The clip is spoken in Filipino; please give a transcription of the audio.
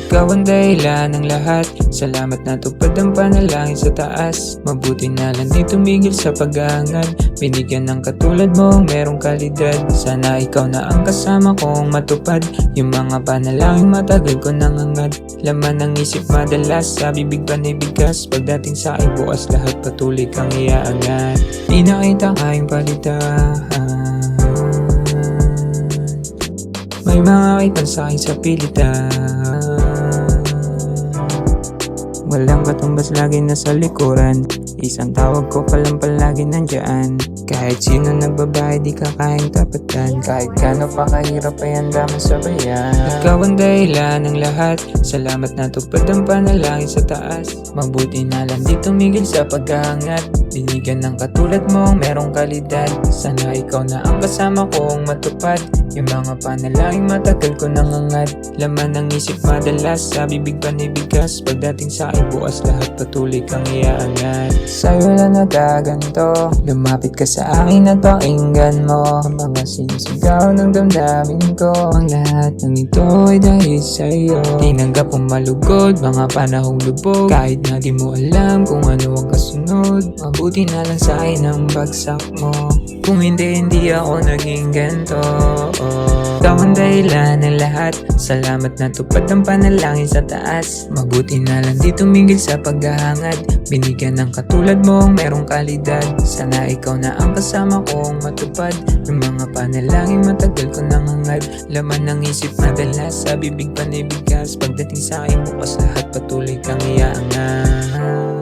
Ikaw ang dahilan ng lahat. Salamat na tupad ang panalangin sa taas. Mabuti na lang di tumigil sa pag-aangad. Binigyan ng katulad mong merong kalidad. Sana ikaw na ang kasama kong matupad yung mga panalangin matagal ko nang hangad. Laman ng isip madalas, sa bibig pa bigas. Pagdating sa akin bukas lahat patuloy kang iaangat. Di na kita kayang palitan. May mga kaitan sa akin sa pilitan. Walang katumbas lagi nasa likuran. Isang tawag ko palang palagi nandyan. Kahit sino nagbabayad di ka kayang tapatan. Kahit kano pa kahirap ay handa mo sabayan. Ikaw ang dahilan ng lahat. Salamat na tupad ang panalangin sa taas. Mabuti na lang di tumigil sa pag-aangat. Binigyan ng katulad mong merong kalidad. Sana ikaw na ang kasama kong matupad yung mga panalangin matagal ko nang hangad. Laman ng isip madalas, sa bibig pa bigas. Pagdating sa akin bukas lahat patuloy kang iaangat. Sa'yo na nagaganto, lumapit ka sa akin at pakinggan mo ang mga sinisigaw ng damdamin ko. Ang lahat ng ito ay dahil sa'yo. Tinanggap kong malugod, mga panahong lubog. Kahit na di mo alam kung ano ang kasunod. Mabuti na lang sa akin ang bagsak mo. Kung hindi ako naging ganito. Ikaw ang dahilan ng lahat. Salamat na tupad ang panalangin sa taas. Mabuti na lang di tumigil sa paghahangad. Binigyan ng katulad mong merong kalidad. Sana ikaw na ang kasama kong matupad yung mga panalangin matagal ko nang hangad. Laman ng isip madalas, sa bibig pa bigas. Pagdating sa akin bukas lahat patuloy kang iaangat.